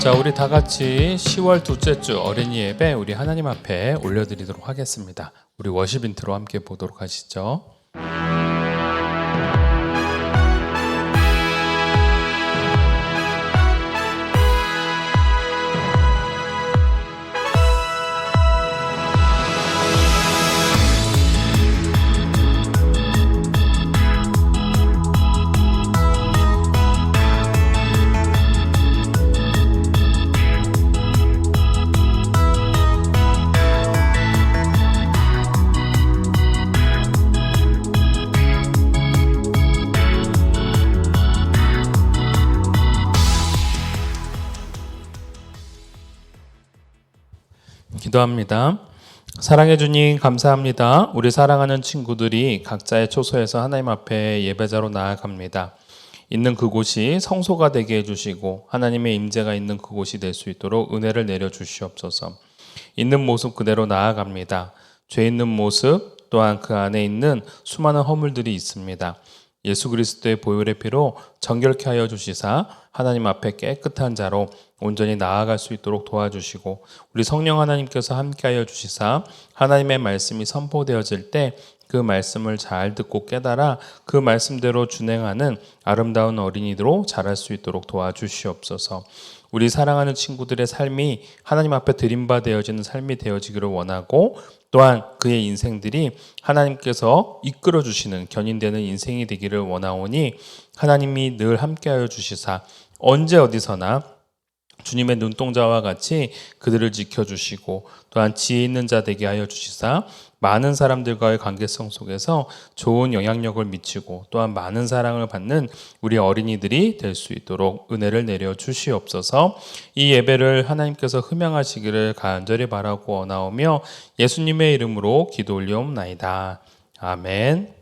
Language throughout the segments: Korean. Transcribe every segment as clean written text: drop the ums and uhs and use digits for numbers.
자, 우리 다 같이 10월 둘째 주 어린이 예배 우리 하나님 앞에 올려드리도록 하겠습니다. 우리 워십 인트로 함께 보도록 하시죠. 기도합니다. 사랑해 주님 감사합니다. 우리 사랑하는 친구들이 각자의 초소에서 하나님 앞에 예배자로 나아갑니다. 있는 그곳이 성소가 되게 해주시고 하나님의 임재가 있는 그곳이 될 수 있도록 은혜를 내려 주시옵소서. 있는 모습 그대로 나아갑니다. 죄 있는 모습 또한 그 안에 있는 수많은 허물들이 있습니다. 예수 그리스도의 보혈의 피로 정결케 하여 주시사 하나님 앞에 깨끗한 자로 온전히 나아갈 수 있도록 도와주시고 우리 성령 하나님께서 함께하여 주시사 하나님의 말씀이 선포되어질 때 그 말씀을 잘 듣고 깨달아 그 말씀대로 준행하는 아름다운 어린이로 자랄 수 있도록 도와주시옵소서. 우리 사랑하는 친구들의 삶이 하나님 앞에 드림받아지는 삶이 되어지기를 원하고 또한 그의 인생들이 하나님께서 이끌어 주시는 견인되는 인생이 되기를 원하오니 하나님이 늘 함께하여 주시사 언제 어디서나 주님의 눈동자와 같이 그들을 지켜주시고 또한 지혜 있는 자 되게 하여 주시사 많은 사람들과의 관계성 속에서 좋은 영향력을 미치고 또한 많은 사랑을 받는 우리 어린이들이 될 수 있도록 은혜를 내려 주시옵소서. 이 예배를 하나님께서 흠양하시기를 간절히 바라고 원하오며 예수님의 이름으로 기도 올리옵나이다. 아멘.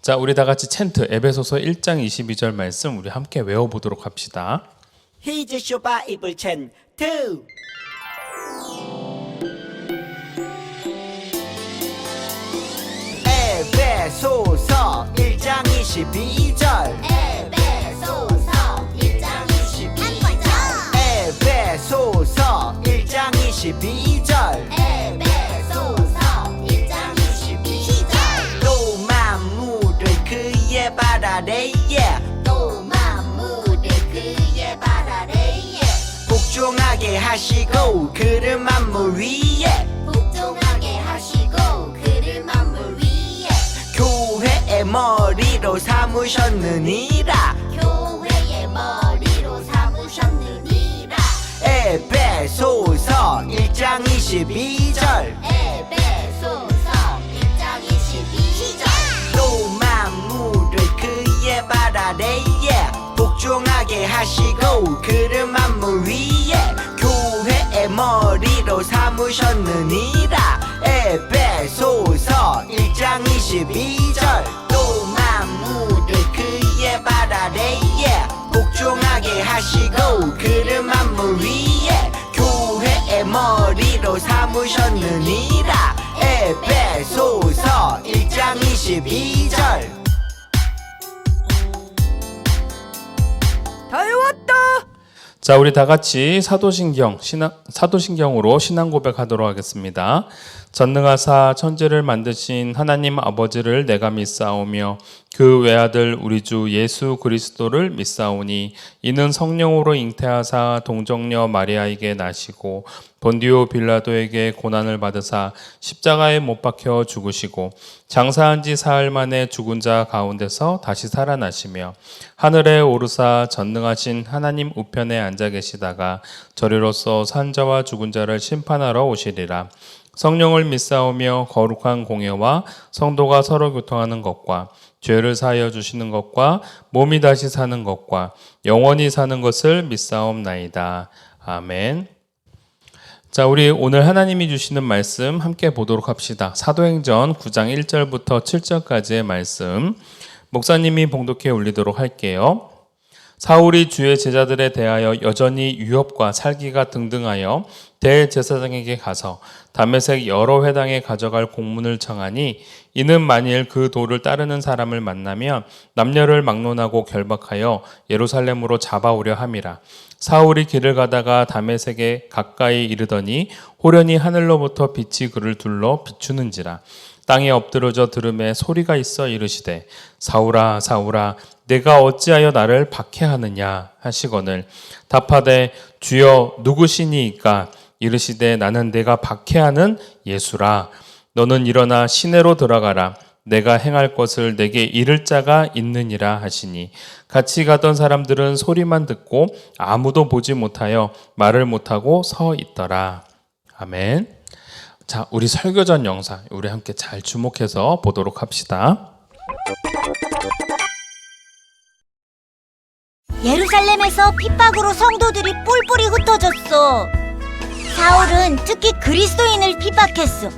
자, 우리 다 같이 챈트 에베소서 1장 22절 말씀 우리 함께 외워보도록 합시다. Here's your Bible chant 2. 에베소서 1장 22절 에베소서 1장 22절 에베소서 1장 22절 에베소서 1장 22절 또 만물을 그의 발 아래에 또 만물을 그의 발 아래에 복종하게 하시고 그를 만물 위에 복종하게 하시고 그를 만물 위에 교회의 머리로 삼으셨느니라 교회의 머리로 삼으셨느니라 에베소서 1장 22절 에베소서 1장 22절 또 만물을 그의 발 아래에 복종하게 하시고 그를 만물 위에 교회의 머리로 삼으셨느니라 에베소서 1장 22절 또 만물을 그의 발 아래에 복종하게 하시고 그를 만물 위에 교회의 머리로 삼으셨느니라 에베소서 1장 22절 다 외웠다. 자, 우리 다 같이 사도신경으로 신앙 고백하도록 하겠습니다. 전능하사 천지를 만드신 하나님 아버지를 내가 믿사오며 그 외아들 우리 주 예수 그리스도를 믿사오니 이는 성령으로 잉태하사 동정녀 마리아에게 나시고 본디오 빌라도에게 고난을 받으사 십자가에 못 박혀 죽으시고 장사한 지 사흘 만에 죽은 자 가운데서 다시 살아나시며 하늘에 오르사 전능하신 하나님 우편에 앉아 계시다가 저리로서 산 자와 죽은 자를 심판하러 오시리라. 성령을 믿사오며 거룩한 공예와 성도가 서로 교통하는 것과 죄를 사하여 주시는 것과 몸이 다시 사는 것과 영원히 사는 것을 믿사옵나이다. 아멘. 자, 우리 오늘 하나님이 주시는 말씀 함께 보도록 합시다. 사도행전 9장 1절부터 7절까지의 말씀 목사님이 봉독해 올리도록 할게요. 사울이 주의 제자들에 대하여 여전히 유업과 살기가 등등하여 대제사장에게 가서 다메섹 여러 회당에 가져갈 공문을 청하니 이는 만일 그 도를 따르는 사람을 만나면 남녀를 막론하고 결박하여 예루살렘으로 잡아오려 함이라. 사울이 길을 가다가 다메섹에 가까이 이르더니 호련히 하늘로부터 빛이 그를 둘러 비추는지라. 땅에 엎드러져 들음에 소리가 있어 이르시되 사울아 사울아 내가 어찌하여 나를 박해하느냐 하시거늘 답하되 주여 누구시니이까 이르시되 나는 내가 박해하는 예수라. 너는 일어나 시내로 들어가라. 내가 행할 것을 내게 이를 자가 있느니라 하시니 같이 가던 사람들은 소리만 듣고 아무도 보지 못하여 말을 못하고 서 있더라. 아멘. 자, 우리 설교전 영상 우리 함께 잘 주목해서 보도록 합시다. 예루살렘에서 핍박으로 성도들이 뿔뿔이 흩어졌어. 사울은 특히 그리스도인을 핍박했어.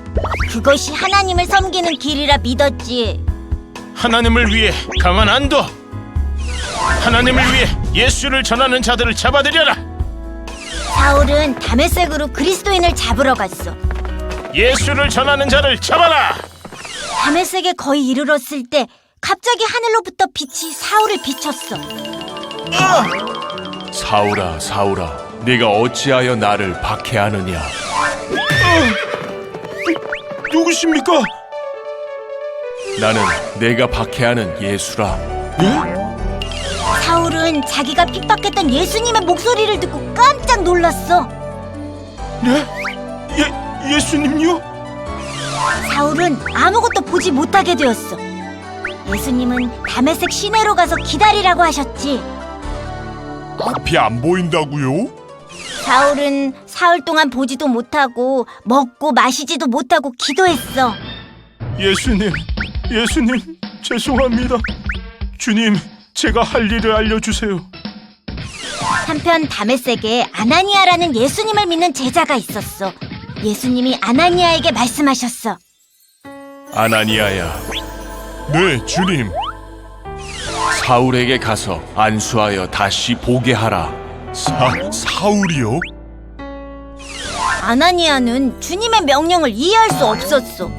그것이 하나님을 섬기는 길이라 믿었지. 하나님을 위해 가만 안 둬. 하나님을 위해 예수를 전하는 자들을 잡아들여라. 사울은 다메섹으로 그리스도인을 잡으러 갔어. 예수를 전하는 자를 잡아라. 다메섹에 거의 이르렀을 때 갑자기 하늘로부터 빛이 사울을 비췄어. 사울아 사울아 네가 어찌하여 나를 박해하느냐. 누구십니까? 나는 내가 박해하는 예수라. 사울은 자기가 핍박했던 예수님의 목소리를 듣고 깜짝 놀랐어. 네? 예수님요? 사울은 아무것도 보지 못하게 되었어. 예수님은 다메섹 시내로 가서 기다리라고 하셨지. 앞이 안 보인다고요? 사울은 사흘 동안 보지도 못하고 먹고 마시지도 못하고 기도했어. 예수님 죄송합니다. 주님, 제가 할 일을 알려주세요. 한편 다메섹에 아나니아라는 예수님을 믿는 제자가 있었어. 예수님이 아나니아에게 말씀하셨어. 아나니아야. 네 주님. 사울에게 가서 안수하여 다시 보게 하라. 사울이요? 아나니아는 주님의 명령을 이해할 수 없었어.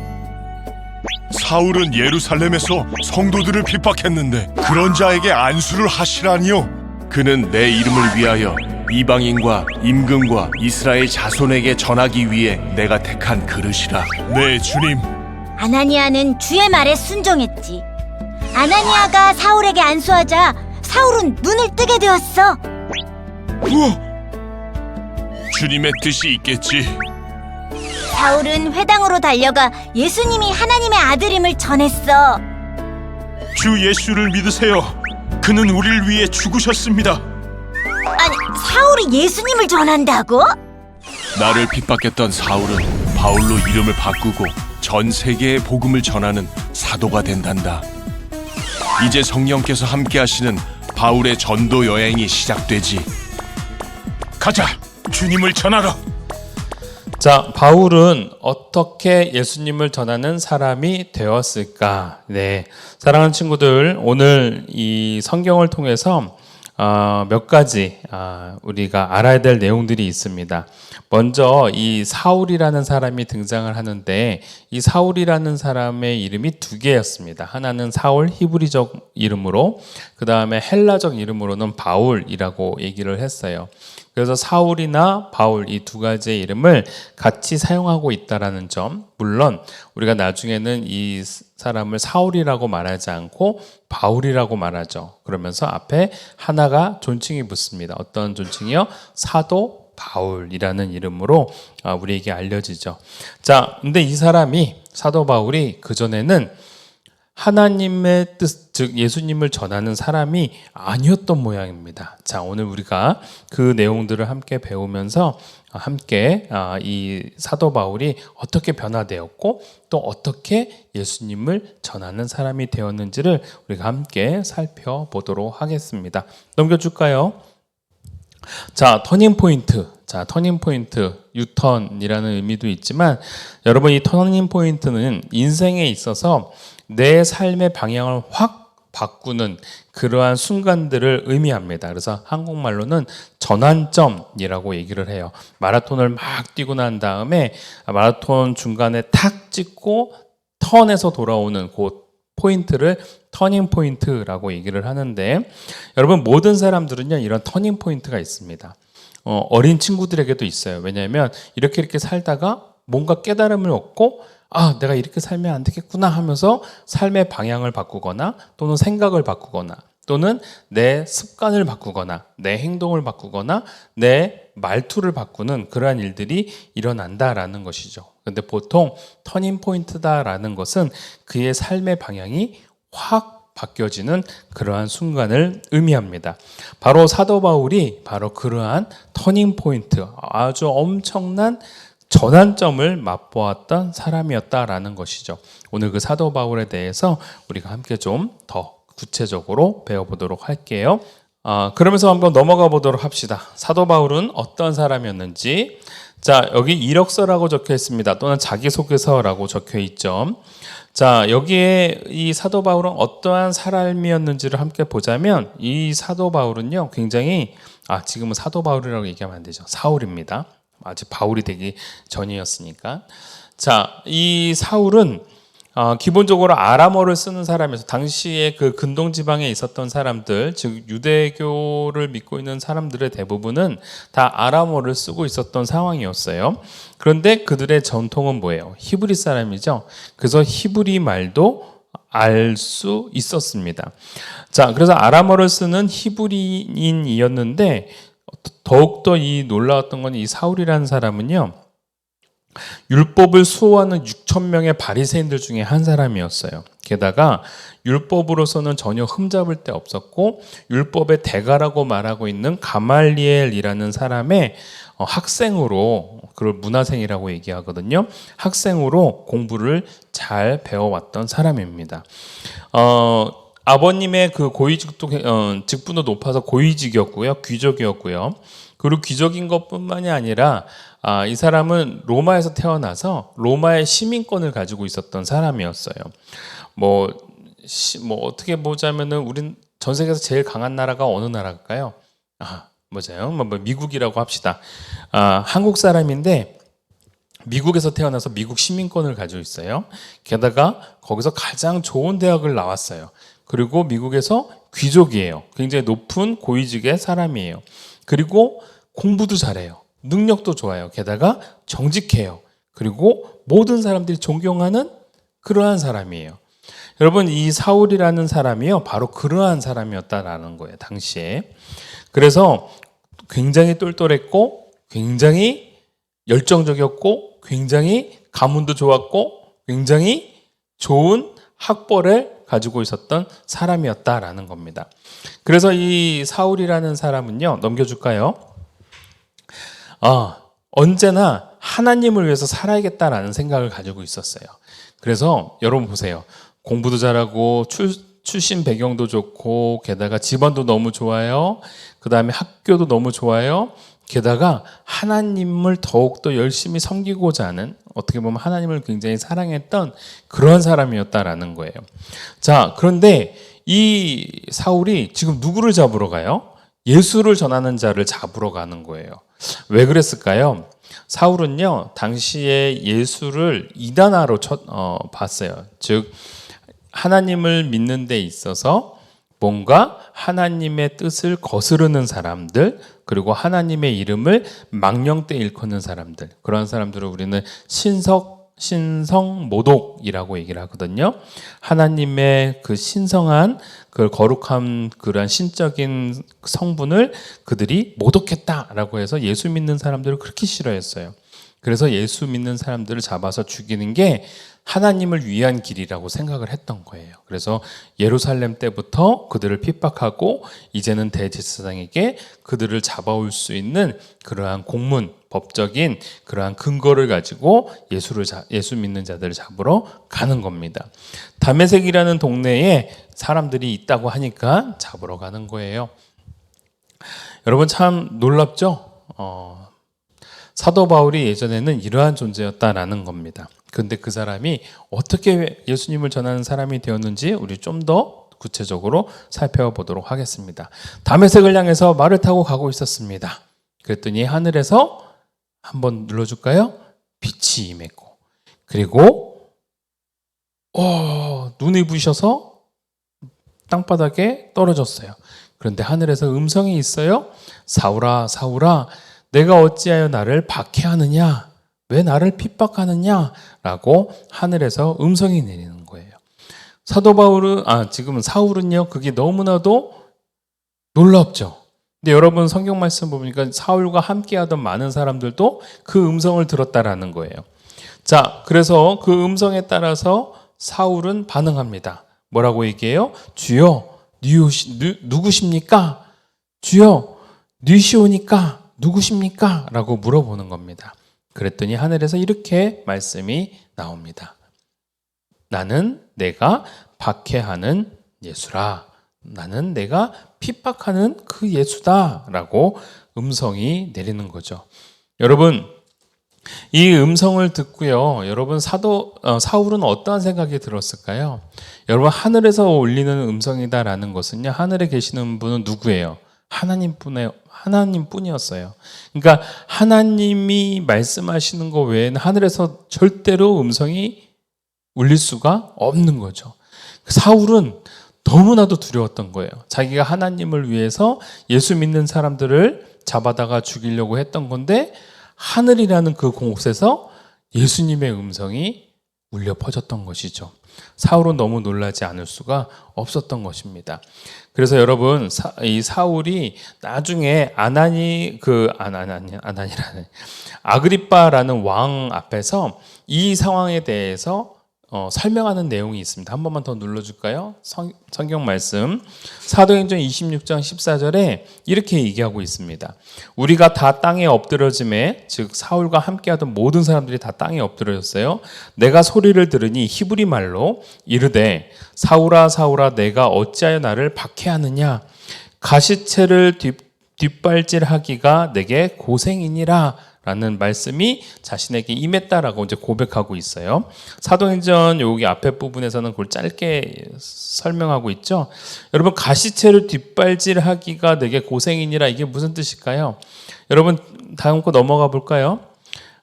사울은 예루살렘에서 성도들을 핍박했는데 그런 자에게 안수를 하시라니요. 그는 내 이름을 위하여 이방인과 임금과 이스라엘 자손에게 전하기 위해 내가 택한 그릇이라. 네 주님. 아나니아는 주의 말에 순종했지. 아나니아가 사울에게 안수하자 사울은 눈을 뜨게 되었어. 우와! 주님의 뜻이 있겠지. 사울은 회당으로 달려가 예수님이 하나님의 아들임을 전했어. 주 예수를 믿으세요. 그는 우리를 위해 죽으셨습니다. 아니, 사울이 예수님을 전한다고? 나를 핍박했던 사울은 바울로 이름을 바꾸고 전 세계에 복음을 전하는 사도가 된단다. 이제 성령께서 함께 하시는 바울의 전도 여행이 시작되지. 가자, 주님을 전하러. 자, 바울은 어떻게 예수님을 전하는 사람이 되었을까? 네, 사랑하는 친구들, 오늘 이 성경을 통해서 몇 가지 우리가 알아야 될 내용들이 있습니다. 먼저 이 사울이라는 사람이 등장을 하는데 이 사울이라는 사람의 이름이 두 개였습니다. 하나는 사울 히브리적 이름으로, 그 다음에 헬라적 이름으로는 바울이라고 얘기를 했어요. 그래서 사울이나 바울 이 두 가지의 이름을 같이 사용하고 있다라는 점, 물론 우리가 나중에는 이 사람을 사울이라고 말하지 않고 바울이라고 말하죠. 그러면서 앞에 하나가 존칭이 붙습니다. 어떤 존칭이요? 사도 바울이라는 이름으로 우리에게 알려지죠. 자, 근데 이 사람이, 사도 바울이 그전에는 하나님의 뜻, 즉 예수님을 전하는 사람이 아니었던 모양입니다. 자, 오늘 우리가 그 내용들을 함께 배우면서 함께 이 사도 바울이 어떻게 변화되었고 또 어떻게 예수님을 전하는 사람이 되었는지를 우리가 함께 살펴보도록 하겠습니다. 넘겨줄까요? 자, 터닝 포인트. 자, 터닝 포인트, 유턴이라는 의미도 있지만 여러분, 이 터닝 포인트는 인생에 있어서 내 삶의 방향을 확 바꾸는 그러한 순간들을 의미합니다. 그래서 한국말로는 전환점이라고 얘기를 해요. 마라톤을 막 뛰고 난 다음에 마라톤 중간에 탁 찍고 턴에서 돌아오는 그 포인트를 터닝 포인트라고 얘기를 하는데, 여러분 모든 사람들은요 이런 터닝 포인트가 있습니다. 어린 친구들에게도 있어요. 왜냐하면 이렇게 살다가 뭔가 깨달음을 얻고 내가 이렇게 살면 안 되겠구나 하면서 삶의 방향을 바꾸거나 또는 생각을 바꾸거나 또는 내 습관을 바꾸거나 내 행동을 바꾸거나 내 말투를 바꾸는 그러한 일들이 일어난다라는 것이죠. 근데 보통 터닝 포인트다라는 것은 그의 삶의 방향이 확 바뀌어지는 그러한 순간을 의미합니다. 바로 사도 바울이 바로 그러한 터닝 포인트, 아주 엄청난 전환점을 맛보았던 사람이었다라는 것이죠. 오늘 그 사도 바울에 대해서 우리가 함께 좀 더 구체적으로 배워보도록 할게요. 그러면서 한번 넘어가 보도록 합시다. 사도 바울은 어떤 사람이었는지. 자, 여기 이력서라고 적혀 있습니다. 또는 자기소개서라고 적혀 있죠. 자, 여기에 이 사도 바울은 어떠한 사람이었는지를 함께 보자면, 이 사도 바울은요 굉장히 지금은 사도 바울이라고 얘기하면 안 되죠. 사울입니다. 아직 바울이 되기 전이었으니까. 자, 이 사울은 기본적으로 아람어를 쓰는 사람에서 당시에 그 근동 지방에 있었던 사람들, 즉 유대교를 믿고 있는 사람들의 대부분은 다 아람어를 쓰고 있었던 상황이었어요. 그런데 그들의 전통은 뭐예요? 히브리 사람이죠. 그래서 히브리 말도 알 수 있었습니다. 자, 그래서 아람어를 쓰는 히브리인이었는데 더욱더 이 놀라웠던 건 이 사울이라는 사람은요, 율법을 수호하는 6,000명의 바리새인들 중에 한 사람이었어요. 게다가 율법으로서는 전혀 흠잡을 데 없었고, 율법의 대가라고 말하고 있는 가말리엘이라는 사람의 학생으로, 그걸 문화생이라고 얘기하거든요. 학생으로 공부를 잘 배워왔던 사람입니다. 아버님의 그 고위직도 직분도 높아서 고위직이었고요, 귀족이었고요. 그리고 귀족인 것뿐만이 아니라 이 사람은 로마에서 태어나서 로마의 시민권을 가지고 있었던 사람이었어요. 뭐 어떻게 보자면은 우린 전 세계에서 제일 강한 나라가 어느 나라일까요? 맞아요. 미국이라고 합시다. 한국 사람인데 미국에서 태어나서 미국 시민권을 가지고 있어요. 게다가 거기서 가장 좋은 대학을 나왔어요. 그리고 미국에서 귀족이에요. 굉장히 높은 고위직의 사람이에요. 그리고 공부도 잘해요. 능력도 좋아요. 게다가 정직해요. 그리고 모든 사람들이 존경하는 그러한 사람이에요. 여러분, 이 사울이라는 사람이요, 바로 그러한 사람이었다라는 거예요, 당시에. 그래서 굉장히 똘똘했고, 굉장히 열정적이었고, 굉장히 가문도 좋았고, 굉장히 좋은 학벌을 가지고 있었던 사람이었다라는 겁니다. 그래서 이 사울이라는 사람은요, 넘겨줄까요? 언제나 하나님을 위해서 살아야겠다라는 생각을 가지고 있었어요. 그래서 여러분 보세요. 공부도 잘하고 출신 배경도 좋고, 게다가 집안도 너무 좋아요. 그 다음에 학교도 너무 좋아요. 게다가 하나님을 더욱더 열심히 섬기고자 하는, 어떻게 보면 하나님을 굉장히 사랑했던 그런 사람이었다라는 거예요. 자, 그런데 이 사울이 지금 누구를 잡으러 가요? 예수를 전하는 자를 잡으러 가는 거예요. 왜 그랬을까요? 사울은요, 당시에 예수를 이단아로 봤어요. 즉, 하나님을 믿는 데 있어서 뭔가 하나님의 뜻을 거스르는 사람들, 그리고 하나님의 이름을 망령되이 일컫는 사람들, 그런 사람들을 우리는 신성모독이라고 얘기를 하거든요. 하나님의 그 신성한, 그 거룩한 그런 신적인 성분을 그들이 모독했다라고 해서 예수 믿는 사람들을 그렇게 싫어했어요. 그래서 예수 믿는 사람들을 잡아서 죽이는 게 하나님을 위한 길이라고 생각을 했던 거예요. 그래서 예루살렘 때부터 그들을 핍박하고, 이제는 대제사장에게 그들을 잡아올 수 있는 그러한 공문, 법적인 그러한 근거를 가지고 예수 믿는 자들을 잡으러 가는 겁니다. 다메섹이라는 동네에 사람들이 있다고 하니까 잡으러 가는 거예요. 여러분, 참 놀랍죠? 사도 바울이 예전에는 이러한 존재였다라는 겁니다. 근데 그 사람이 어떻게 예수님을 전하는 사람이 되었는지 우리 좀 더 구체적으로 살펴보도록 하겠습니다. 다메섹을 향해서 말을 타고 가고 있었습니다. 그랬더니 하늘에서 한번 눌러줄까요? 빛이 임했고, 그리고 눈이 부셔서 땅바닥에 떨어졌어요. 그런데 하늘에서 음성이 있어요. 사울아, 사울아, 내가 어찌하여 나를 박해하느냐? 왜 나를 핍박하느냐? 라고 하늘에서 음성이 내리는 거예요. 사도 바울은, 지금은 사울은요, 그게 너무나도 놀랍죠. 근데 여러분 성경 말씀 보니까 사울과 함께하던 많은 사람들도 그 음성을 들었다라는 거예요. 자, 그래서 그 음성에 따라서 사울은 반응합니다. 뭐라고 얘기해요? 주여, 누구십니까? 주여, 니시오니까 누구십니까? 라고 물어보는 겁니다. 그랬더니 하늘에서 이렇게 말씀이 나옵니다. 나는 내가 박해하는 예수라. 나는 내가 핍박하는 그 예수다. 라고 음성이 내리는 거죠. 여러분, 이 음성을 듣고요. 여러분 사울은 어떠한 생각이 들었을까요? 여러분 하늘에서 울리는 음성이다라는 것은요. 하늘에 계시는 분은 누구예요? 하나님뿐이었어요. 그러니까 하나님이 말씀하시는 것 외에는 하늘에서 절대로 음성이 울릴 수가 없는 거죠. 사울은 너무나도 두려웠던 거예요. 자기가 하나님을 위해서 예수 믿는 사람들을 잡아다가 죽이려고 했던 건데 하늘이라는 그 곳에서 예수님의 음성이 울려 퍼졌던 것이죠. 사울은 너무 놀라지 않을 수가 없었던 것입니다. 그래서 여러분 이 사울이 나중에 아그리빠라는 왕 앞에서 이 상황에 대해서 설명하는 내용이 있습니다. 한 번만 더 눌러줄까요? 성경 말씀 사도행전 26장 14절에 이렇게 얘기하고 있습니다. 우리가 다 땅에 엎드러짐에, 즉 사울과 함께하던 모든 사람들이 다 땅에 엎드러졌어요. 내가 소리를 들으니 히브리 말로 이르되 사울아 사울아 내가 어찌하여 나를 박해하느냐? 가시체를 뒷발질하기가 내게 고생이니라 라는 말씀이 자신에게 임했다라고 이제 고백하고 있어요. 사도행전 여기 앞에 부분에서는 그걸 짧게 설명하고 있죠. 여러분 가시체를 뒷발질하기가 내게 고생이니라, 이게 무슨 뜻일까요? 여러분 다음 거 넘어가 볼까요?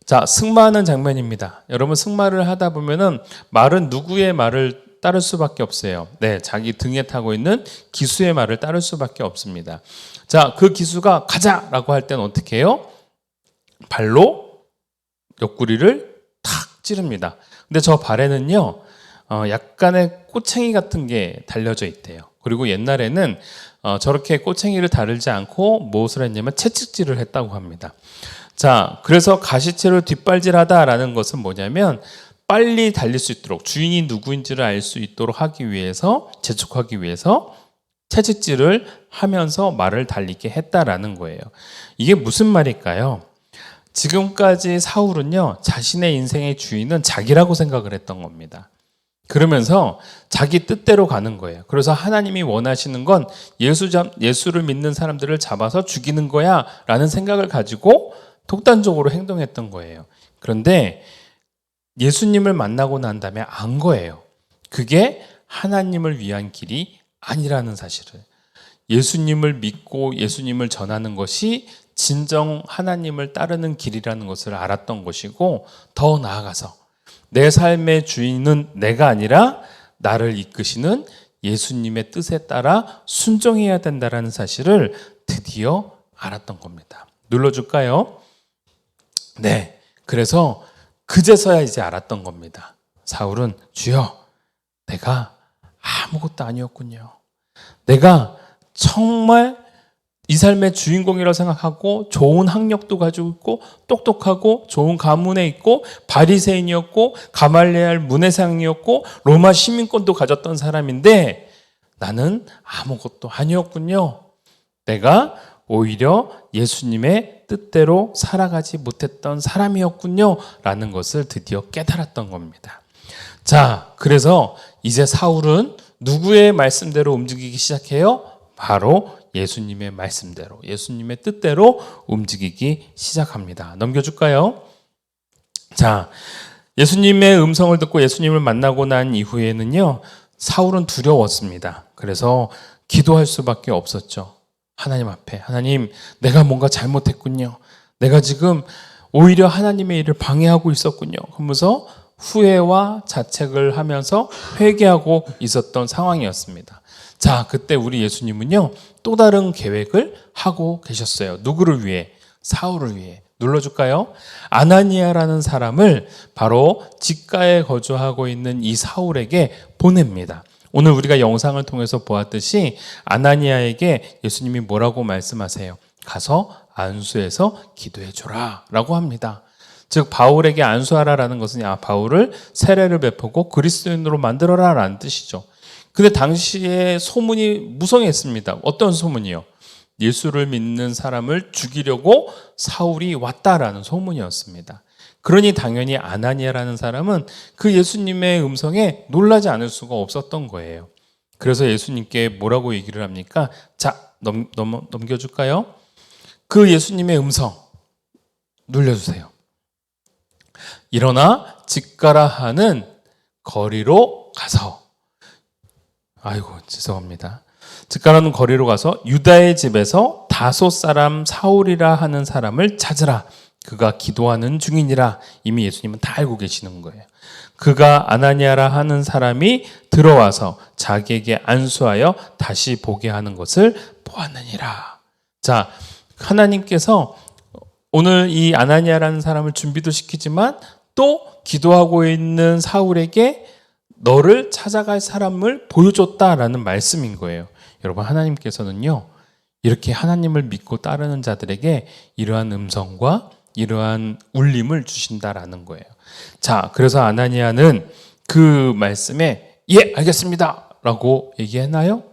자, 승마하는 장면입니다. 여러분 승마를 하다 보면은 말은 누구의 말을 따를 수밖에 없어요. 네, 자기 등에 타고 있는 기수의 말을 따를 수밖에 없습니다. 자, 그 기수가 가자라고 할 때는 어떻게 해요? 발로 옆구리를 탁 찌릅니다. 근데 저 발에는요, 약간의 꼬챙이 같은 게 달려져 있대요. 그리고 옛날에는 저렇게 꼬챙이를 다르지 않고 무엇을 했냐면 채찍질을 했다고 합니다. 자, 그래서 가시체로 뒷발질하다라는 것은 뭐냐면 빨리 달릴 수 있도록, 주인이 누구인지를 알 수 있도록 하기 위해서, 재촉하기 위해서 채찍질을 하면서 말을 달리게 했다라는 거예요. 이게 무슨 말일까요? 지금까지 사울은요, 자신의 인생의 주인은 자기라고 생각을 했던 겁니다. 그러면서 자기 뜻대로 가는 거예요. 그래서 하나님이 원하시는 건 예수를 믿는 사람들을 잡아서 죽이는 거야 라는 생각을 가지고 독단적으로 행동했던 거예요. 그런데 예수님을 만나고 난 다음에 안 거예요. 그게 하나님을 위한 길이 아니라는 사실을. 예수님을 믿고 예수님을 전하는 것이 진정 하나님을 따르는 길이라는 것을 알았던 것이고, 더 나아가서 내 삶의 주인은 내가 아니라 나를 이끄시는 예수님의 뜻에 따라 순종해야 된다는 사실을 드디어 알았던 겁니다. 눌러줄까요? 네, 그래서 그제서야 이제 알았던 겁니다. 사울은 주여, 내가 아무것도 아니었군요. 내가 정말 이 삶의 주인공이라고 생각하고 좋은 학력도 가지고 있고 똑똑하고 좋은 가문에 있고 바리새인이었고 가말리엘 문해상이었고 로마 시민권도 가졌던 사람인데 나는 아무것도 아니었군요. 내가 오히려 예수님의 뜻대로 살아가지 못했던 사람이었군요 라는 것을 드디어 깨달았던 겁니다. 자, 그래서 이제 사울은 누구의 말씀대로 움직이기 시작해요? 바로 예수님의 말씀대로, 예수님의 뜻대로 움직이기 시작합니다. 넘겨줄까요? 자, 예수님의 음성을 듣고 예수님을 만나고 난 이후에는요, 사울은 두려웠습니다. 그래서 기도할 수밖에 없었죠. 하나님 앞에, 하나님, 내가 뭔가 잘못했군요. 내가 지금 오히려 하나님의 일을 방해하고 있었군요. 하면서 후회와 자책을 하면서 회개하고 있었던 상황이었습니다. 자, 그때 우리 예수님은요, 또 다른 계획을 하고 계셨어요. 누구를 위해? 사울을 위해. 눌러줄까요? 아나니아라는 사람을 바로 직가에 거주하고 있는 이 사울에게 보냅니다. 오늘 우리가 영상을 통해서 보았듯이 아나니아에게 예수님이 뭐라고 말씀하세요? 가서 안수해서 기도해줘라 라고 합니다. 즉 바울에게 안수하라라는 것은 바울을 세례를 베푸고 그리스도인으로 만들어라 라는 뜻이죠. 근데 당시에 소문이 무성했습니다. 어떤 소문이요? 예수를 믿는 사람을 죽이려고 사울이 왔다라는 소문이었습니다. 그러니 당연히 아나니아라는 사람은 그 예수님의 음성에 놀라지 않을 수가 없었던 거예요. 그래서 예수님께 뭐라고 얘기를 합니까? 자, 넘겨줄까요? 그 예수님의 음성 눌려주세요. 일어나 직가라 하는 거리로 가서, 아이고 죄송합니다. 직가라는 거리로 가서 유다의 집에서 다소 사람 사울이라 하는 사람을 찾으라. 그가 기도하는 중이니라. 이미 예수님은 다 알고 계시는 거예요. 그가 아나니아라 하는 사람이 들어와서 자기에게 안수하여 다시 보게 하는 것을 보았느니라. 자, 하나님께서 오늘 이 아나니아라는 사람을 준비도 시키지만 또 기도하고 있는 사울에게 너를 찾아갈 사람을 보여줬다라는 말씀인 거예요. 여러분, 하나님께서는요, 이렇게 하나님을 믿고 따르는 자들에게 이러한 음성과 이러한 울림을 주신다라는 거예요. 자, 그래서 아나니아는 그 말씀에 예, 알겠습니다 라고 얘기했나요?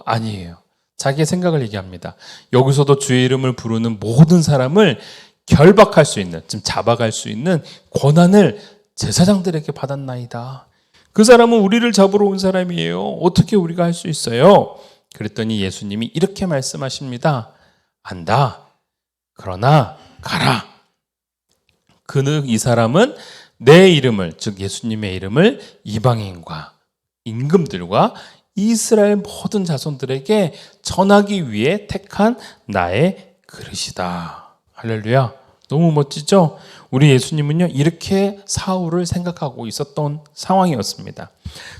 아니에요. 자기의 생각을 얘기합니다. 여기서도 주의 이름을 부르는 모든 사람을 결박할 수 있는, 지금 잡아갈 수 있는 권한을 제사장들에게 받았나이다. 그 사람은 우리를 잡으러 온 사람이에요. 어떻게 우리가 할 수 있어요? 그랬더니 예수님이 이렇게 말씀하십니다. 안다. 그러나 가라. 그는 이 사람은 내 이름을, 즉 예수님의 이름을 이방인과 임금들과 이스라엘 모든 자손들에게 전하기 위해 택한 나의 그릇이다. 할렐루야. 너무 멋지죠? 우리 예수님은요, 이렇게 사울을 생각하고 있었던 상황이었습니다.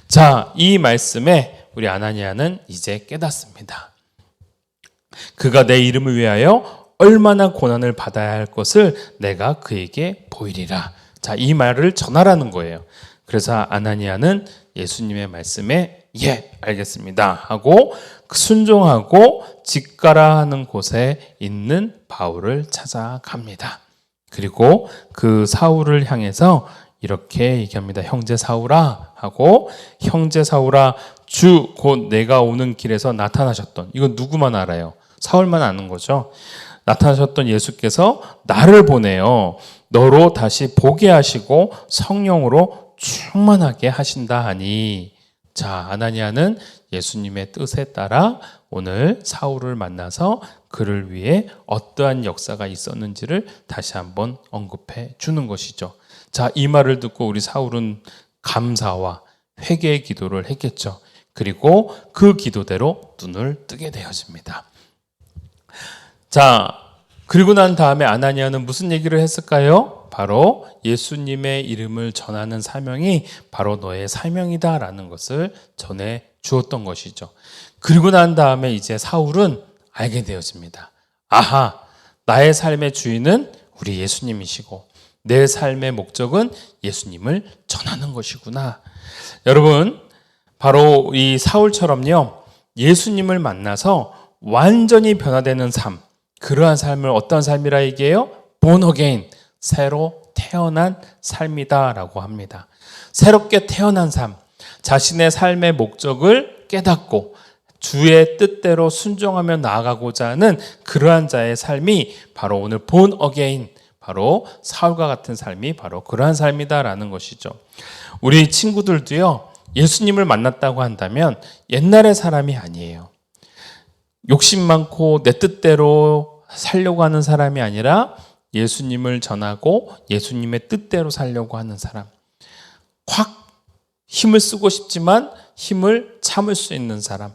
자, 이 말씀에 우리 아나니아는 이제 깨닫습니다. 그가 내 이름을 위하여 얼마나 고난을 받아야 할 것을 내가 그에게 보이리라. 자, 이 말을 전하라는 거예요. 그래서 아나니아는 예수님의 말씀에 예, 알겠습니다 하고 순종하고 직가라 하는 곳에 있는 바울을 찾아갑니다. 그리고 그 사울을 향해서 이렇게 얘기합니다. 형제 사울아 하고, 형제 사울아, 주 곧 내가 오는 길에서 나타나셨던, 이건 누구만 알아요? 사울만 아는 거죠. 나타나셨던 예수께서 나를 보내어 너로 다시 보게 하시고 성령으로 충만하게 하신다 하니. 자, 아나니아는 예수님의 뜻에 따라 오늘 사울을 만나서 그를 위해 어떠한 역사가 있었는지를 다시 한번 언급해 주는 것이죠. 자, 이 말을 듣고 우리 사울은 감사와 회개의 기도를 했겠죠. 그리고 그 기도대로 눈을 뜨게 되어집니다. 자, 그리고 난 다음에 아나니아는 무슨 얘기를 했을까요? 바로 예수님의 이름을 전하는 사명이 바로 너의 사명이다라는 것을 전해 주었던 것이죠. 그리고 난 다음에 이제 사울은 알게 되어집니다. 아하, 나의 삶의 주인은 우리 예수님이시고 내 삶의 목적은 예수님을 전하는 것이구나. 여러분, 바로 이 사울처럼요, 예수님을 만나서 완전히 변화되는 삶, 그러한 삶을 어떤 삶이라 얘기해요? born again, 새로 태어난 삶이다라고 합니다. 새롭게 태어난 삶, 자신의 삶의 목적을 깨닫고 주의 뜻대로 순종하며 나아가고자 하는 그러한 자의 삶이 바로 오늘 born again, 바로 사울과 같은 삶이 바로 그러한 삶이다라는 것이죠. 우리 친구들도요, 예수님을 만났다고 한다면 옛날의 사람이 아니에요. 욕심 많고 내 뜻대로 살려고 하는 사람이 아니라 예수님을 전하고 예수님의 뜻대로 살려고 하는 사람. 확 힘을 쓰고 싶지만 힘을 참을 수 있는 사람,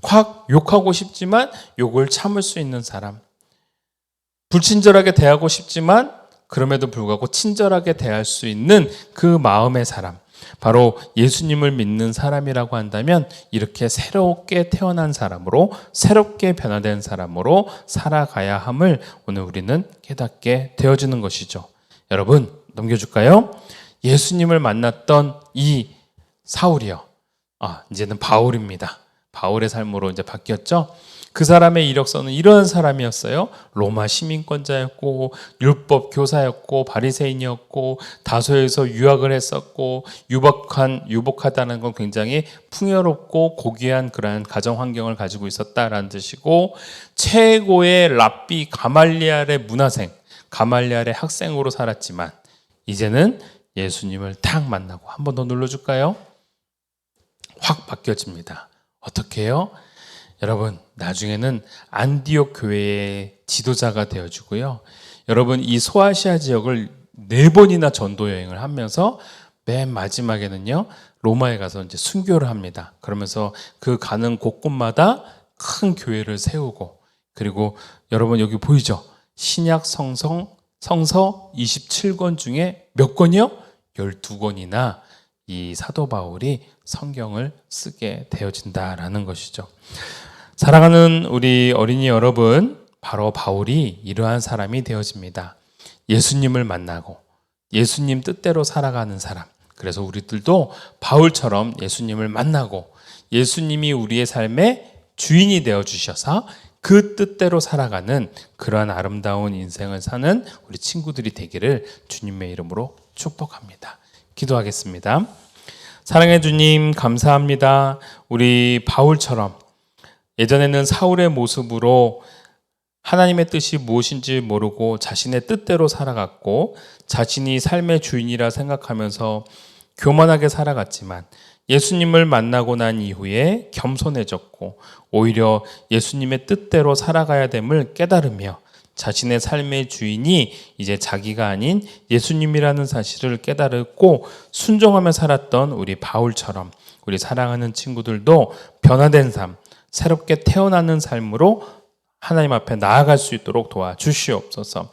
확 욕하고 싶지만 욕을 참을 수 있는 사람, 불친절하게 대하고 싶지만 그럼에도 불구하고 친절하게 대할 수 있는 그 마음의 사람, 바로 예수님을 믿는 사람이라고 한다면 이렇게 새롭게 태어난 사람으로, 새롭게 변화된 사람으로 살아가야 함을 오늘 우리는 깨닫게 되어지는 것이죠. 여러분, 넘겨줄까요? 예수님을 만났던 이 사울이요, 이제는 바울입니다. 바울의 삶으로 이제 바뀌었죠. 그 사람의 이력서는 이런 사람이었어요. 로마 시민권자였고, 율법 교사였고, 바리새인이었고, 다소에서 유학을 했었고, 유복하다는 건 굉장히 풍요롭고 고귀한 그러한 가정 환경을 가지고 있었다라는 뜻이고, 최고의 랍비 가말리알의 문화생, 가말리알의 학생으로 살았지만 이제는 예수님을 딱 만나고, 한 번 더 눌러줄까요? 확 바뀌어집니다. 어떻게 해요? 여러분, 나중에는 안디옥 교회의 지도자가 되어주고요. 여러분, 이 소아시아 지역을 4번이나 전도 여행을 하면서 맨 마지막에는요, 로마에 가서 이제 순교를 합니다. 그러면서 그 가는 곳곳마다 큰 교회를 세우고, 그리고 여러분 여기 보이죠? 신약 성서 27권 중에 몇 권이요? 12권이나 이 사도 바울이 성경을 쓰게 되어진다라는 것이죠. 사랑하는 우리 어린이 여러분, 바로 바울이 이러한 사람이 되어집니다. 예수님을 만나고 예수님 뜻대로 살아가는 사람. 그래서 우리들도 바울처럼 예수님을 만나고 예수님이 우리의 삶의 주인이 되어주셔서 그 뜻대로 살아가는 그러한 아름다운 인생을 사는 우리 친구들이 되기를 주님의 이름으로 축복합니다. 기도하겠습니다. 사랑해 주님, 감사합니다. 우리 바울처럼 예전에는 사울의 모습으로 하나님의 뜻이 무엇인지 모르고 자신의 뜻대로 살아갔고 자신이 삶의 주인이라 생각하면서 교만하게 살아갔지만 예수님을 만나고 난 이후에 겸손해졌고 오히려 예수님의 뜻대로 살아가야 됨을 깨달으며 자신의 삶의 주인이 이제 자기가 아닌 예수님이라는 사실을 깨달았고 순종하며 살았던 우리 바울처럼 우리 사랑하는 친구들도 변화된 삶, 새롭게 태어나는 삶으로 하나님 앞에 나아갈 수 있도록 도와주시옵소서.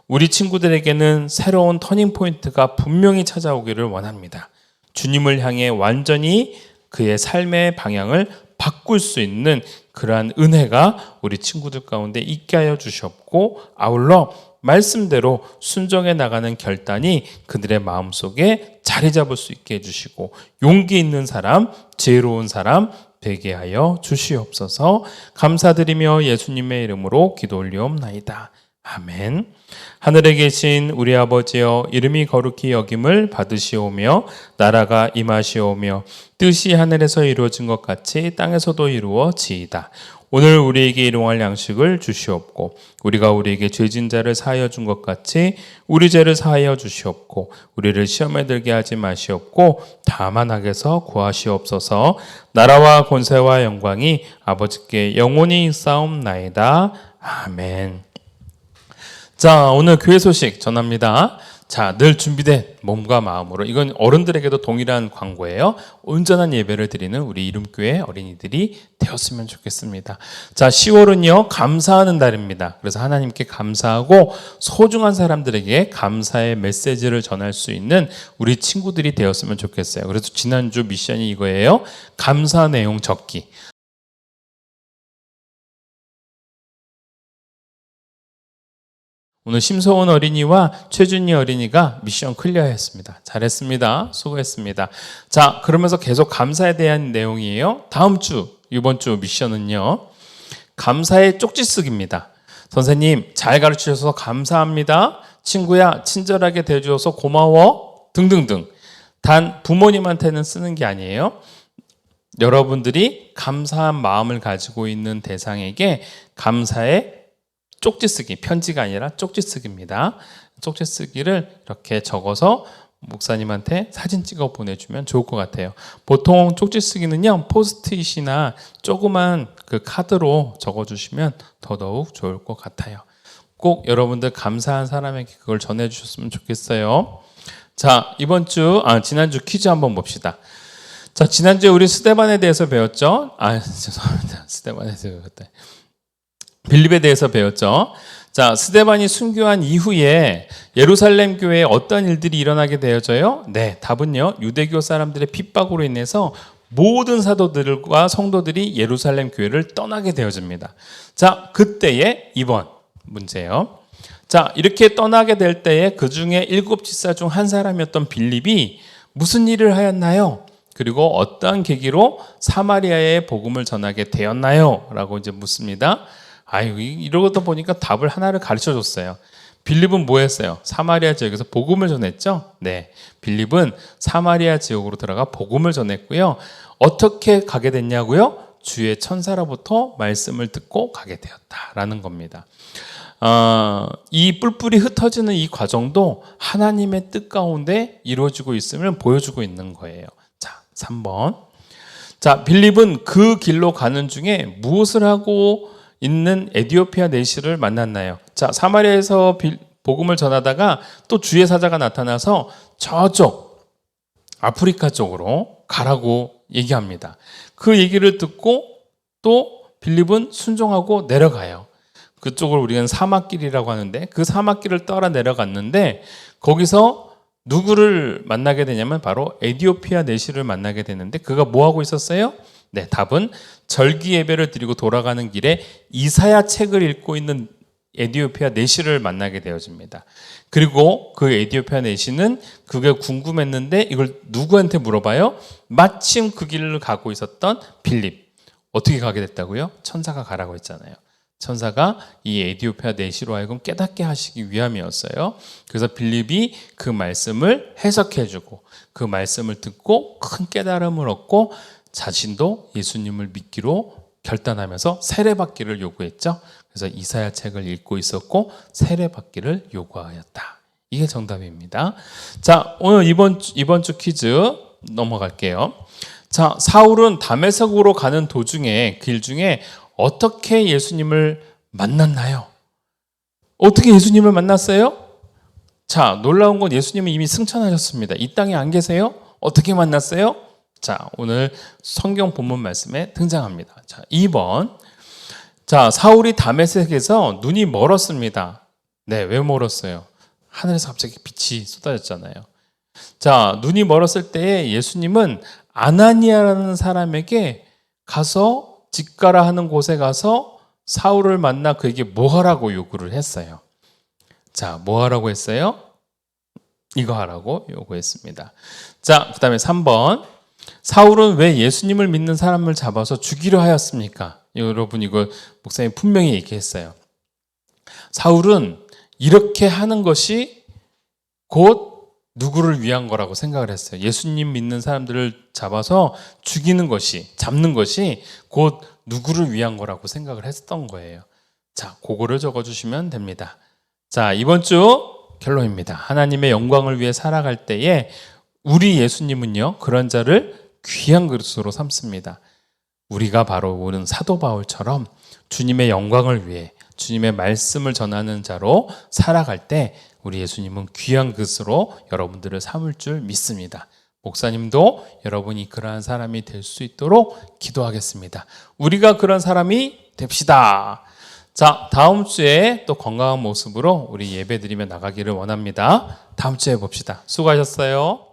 우리 친구들에게는 새로운 터닝포인트가 분명히 찾아오기를 원합니다. 주님을 향해 완전히 그의 삶의 방향을 바꿀 수 있는 그러한 은혜가 우리 친구들 가운데 있게 하여 주셨고 아울러 말씀대로 순종해 나가는 결단이 그들의 마음속에 자리 잡을 수 있게 해주시고 용기 있는 사람, 지혜로운 사람 되게 하여 주시옵소서. 감사드리며 예수님의 이름으로 기도 올리옵나이다. 아멘. 하늘에 계신 우리 아버지여, 이름이 거룩히 여김을 받으시오며 나라가 임하시오며 뜻이 하늘에서 이루어진 것 같이 땅에서도 이루어지이다. 오늘 우리에게 일용할 양식을 주시옵고 우리가 우리에게 죄진 자를 사하여 준 것 같이 우리 죄를 사하여 주시옵고 우리를 시험에 들게 하지 마시옵고 다만 악에서 구하시옵소서. 나라와 권세와 영광이 아버지께 영원히 있사옵나이다. 아멘. 자, 오늘 교회 소식 전합니다. 자, 늘 준비된 몸과 마음으로, 이건 어른들에게도 동일한 광고예요. 온전한 예배를 드리는 우리 이름교회 어린이들이 되었으면 좋겠습니다. 자, 10월은요 감사하는 달입니다. 그래서 하나님께 감사하고 소중한 사람들에게 감사의 메시지를 전할 수 있는 우리 친구들이 되었으면 좋겠어요. 그래서 지난주 미션이 이거예요. 감사 내용 적기. 오늘 심소원 어린이와 최준희 어린이가 미션 클리어했습니다. 잘했습니다. 수고했습니다. 자, 그러면서 계속 감사에 대한 내용이에요. 다음 주, 이번 주 미션은요, 감사의 쪽지 쓰기입니다. 선생님, 잘 가르치셔서 감사합니다. 친구야, 친절하게 대해주셔서 고마워. 등등등. 단 부모님한테는 쓰는 게 아니에요. 여러분들이 감사한 마음을 가지고 있는 대상에게 감사의 쪽지 쓰기, 편지가 아니라 쪽지 쓰기입니다. 쪽지 쓰기를 이렇게 적어서 목사님한테 사진 찍어 보내주면 좋을 것 같아요. 보통 쪽지 쓰기는요, 포스트잇이나 조그만 그 카드로 적어주시면 더더욱 좋을 것 같아요. 꼭 여러분들 감사한 사람에게 그걸 전해주셨으면 좋겠어요. 자, 지난주 퀴즈 한번 봅시다. 자, 지난주에 우리 스데반에 대해서 배웠죠? 죄송합니다. 스데반에 대해서 배웠다. 빌립에 대해서 배웠죠? 자, 스데반이 순교한 이후에 예루살렘 교회에 어떤 일들이 일어나게 되어져요? 네, 답은요. 유대교 사람들의 핍박으로 인해서 모든 사도들과 성도들이 예루살렘 교회를 떠나게 되어집니다. 자, 그때의 2번 문제예요. 자, 이렇게 떠나게 될 때에 그 중에 7 집사 중 한 사람이었던 빌립이 무슨 일을 하였나요? 그리고 어떠한 계기로 사마리아에 복음을 전하게 되었나요? 라고 이제 묻습니다. 이러다 보니까 답을 하나를 가르쳐 줬어요. 빌립은 뭐 했어요? 사마리아 지역에서 복음을 전했죠? 네. 빌립은 사마리아 지역으로 들어가 복음을 전했고요. 어떻게 가게 됐냐고요? 주의 천사로부터 말씀을 듣고 가게 되었다라는 겁니다. 이 뿔뿔이 흩어지는 이 과정도 하나님의 뜻 가운데 이루어지고 있음을 보여주고 있는 거예요. 자, 3번. 자, 빌립은 그 길로 가는 중에 무엇을 하고 있는 에디오피아 내시를 만났나요? 자, 사마리아에서 복음을 전하다가 또 주의 사자가 나타나서 저쪽 아프리카 쪽으로 가라고 얘기합니다. 그 얘기를 듣고 또 빌립은 순종하고 내려가요. 그쪽을 우리는 사막길이라고 하는데 그 사막길을 따라 내려갔는데 거기서 누구를 만나게 되냐면 바로 에디오피아 내시를 만나게 되는데 그가 뭐 하고 있었어요? 네, 답은 절기 예배를 드리고 돌아가는 길에 이사야 책을 읽고 있는 에디오피아 내시를 만나게 되어집니다. 그리고 그 에디오피아 내시는 그게 궁금했는데 이걸 누구한테 물어봐요? 마침 그 길을 가고 있었던 빌립. 어떻게 가게 됐다고요? 천사가 가라고 했잖아요. 천사가 이 에디오피아 내시로 하여금 깨닫게 하시기 위함이었어요. 그래서 빌립이 그 말씀을 해석해주고 그 말씀을 듣고 큰 깨달음을 얻고 자신도 예수님을 믿기로 결단하면서 세례받기를 요구했죠. 그래서 이사야 책을 읽고 있었고 세례받기를 요구하였다. 이게 정답입니다. 자, 오늘 이번 주 퀴즈 넘어갈게요. 자, 사울은 다메섹으로 가는 도중에 길 중에 어떻게 예수님을 만났나요? 어떻게 예수님을 만났어요? 자, 놀라운 건 예수님은 이미 승천하셨습니다. 이 땅에 안 계세요? 어떻게 만났어요? 자, 오늘 성경 본문 말씀에 등장합니다. 자, 2번. 자, 사울이 다메섹에서 눈이 멀었습니다. 네, 왜 멀었어요? 하늘에서 갑자기 빛이 쏟아졌잖아요. 자, 눈이 멀었을 때에 예수님은 아나니아라는 사람에게 가서 집가라 하는 곳에 가서 사울을 만나 그에게 뭐 하라고 요구를 했어요. 자, 뭐 하라고 했어요? 이거 하라고 요구했습니다. 자, 그 다음에 3번. 사울은 왜 예수님을 믿는 사람을 잡아서 죽이려 하였습니까? 여러분, 이거 목사님이 분명히 얘기했어요. 사울은 이렇게 하는 것이 곧 누구를 위한 거라고 생각을 했어요. 예수님 믿는 사람들을 잡아서 죽이는 것이, 잡는 것이 곧 누구를 위한 거라고 생각을 했던 거예요. 자, 그거를 적어주시면 됩니다. 자, 이번 주 결론입니다. 하나님의 영광을 위해 살아갈 때에 우리 예수님은요, 그런 자를 귀한 그릇으로 삼습니다. 우리가 바로 오는 사도 바울처럼 주님의 영광을 위해 주님의 말씀을 전하는 자로 살아갈 때 우리 예수님은 귀한 그릇으로 여러분들을 삼을 줄 믿습니다. 목사님도 여러분이 그러한 사람이 될 수 있도록 기도하겠습니다. 우리가 그런 사람이 됩시다. 자, 다음 주에 또 건강한 모습으로 우리 예배 드리며 나가기를 원합니다. 다음 주에 봅시다. 수고하셨어요.